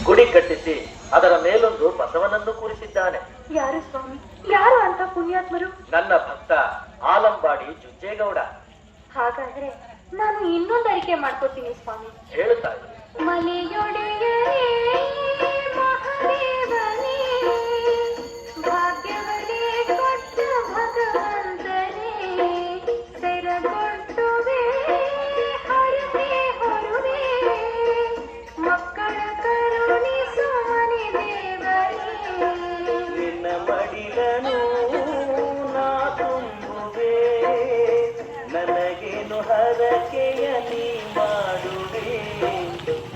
ಗುಡಿ ಕಟ್ಟಿಸಿ ಅದರ ಮೇಲೊಂದು ಬಸವನನ್ನು ಕೂರಿಸಿದ್ದಾನೆ. ಯಾರು ಸ್ವಾಮಿ, ಯಾರು ಅಂತ ಪುಣ್ಯಾತ್ಮರು? ನನ್ನ ಭಕ್ತ ಆಲಂಬಾಡಿ ಜುಜ್ಜೇಗೌಡ. ಹಾಗಾದ್ರೆ ನಾನು ಇನ್ನೊಂದು ಅರಿಕೆ ಮಾಡ್ಕೋತೀನಿ ಸ್ವಾಮಿ. ಹೇಳುತ್ತಾ ಮಲೆಯೊಡೆಯೇ ಮಹಾದೇವನೇ, ಭಾಗ್ಯವನೇ ಕೊಟ್ಟ ಭಗವಂತನೇ, ಸೆರಗೊಟ್ಟುವೆ ಹರತೆ ಹೊರುವೆ, ಮಕ್ಕಳ ಕರುಣಿಸು ಮನೆ ದೇವನೇ. ನಿನ್ನ ಮಡಿಲನು ನಾ ತುಂಬುವೆ, ನನಗೇನು ಹರಕೆಯ ನೀ ಮಾಡುವೆ.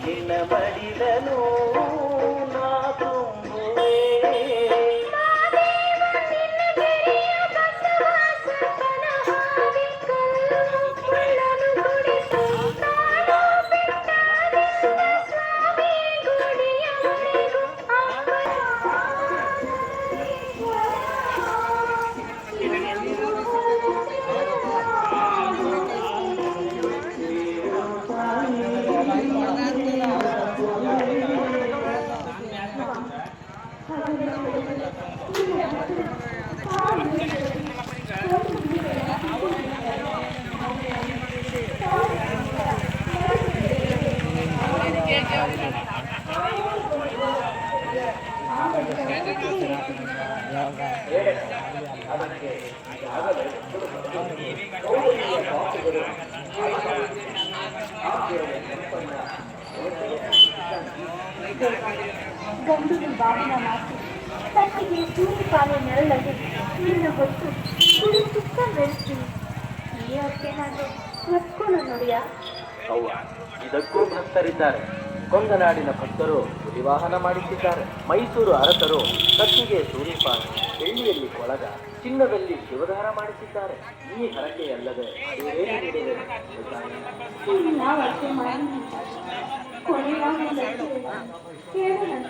ನಿನ್ನ ಮಡಿಲನು ನಾ ತುಂಬುವೆ. ಗಂಡು ಬಾವಿನ ಮಾತು ತಟ್ಟಿಗೆ ಸೂರ್ಯಪಾಲೆ ನೆರಳಲ್ಲಿ ನಿನ್ನ ಹೊತ್ತು ಗುಡಿ ಸುತ್ತ ಬೆಳೆಸ್ತೀನಿ. ಈ ಹೊತ್ತೇನಾದ್ರೂ ಒಪ್ಕೊಂಡು ನೋಡಿಯ? ಅವ್ವ, ಇದಕ್ಕೂ ಭಕ್ತರಿದ್ದಾರೆ. ಕೊಂಗನಾಡಿನ ಭಕ್ತರು ವಿವಾಹನ ಮಾಡಿಸಿದ್ದಾರೆ. ಮೈಸೂರು ಅರಸರು ಕತ್ತಿಗೆ ಸೂರ್ಯಪಾನ, ಬೆಳ್ಳಿಯಲ್ಲಿ ಕೊಳಗ, ಚಿನ್ನದಲ್ಲಿ ಶಿವಧಾರ ಮಾಡಿಸಿದ್ದಾರೆ. ಈ ಹರಕೆಯಲ್ಲದೆ ಬೇರೇನು ನೀಡಿದೆ? ನಾವು ಅರ್ಥ ಮಾಡಿ ಕೊನೆಯ ಹೇಳೋಣ.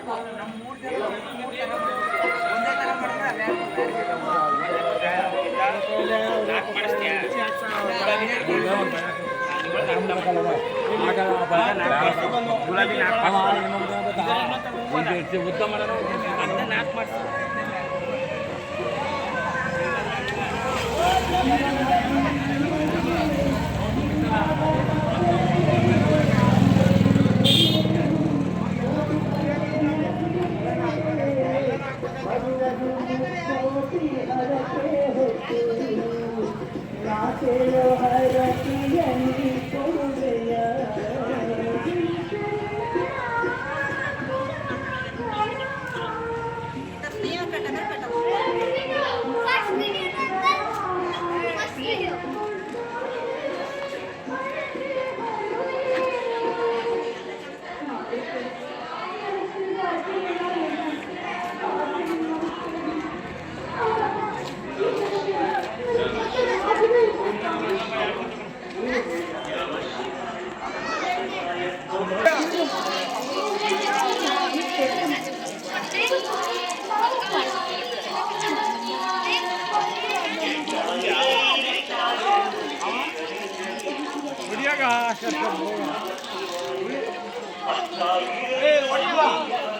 ಉತ್ತಮ Hey, what do you want?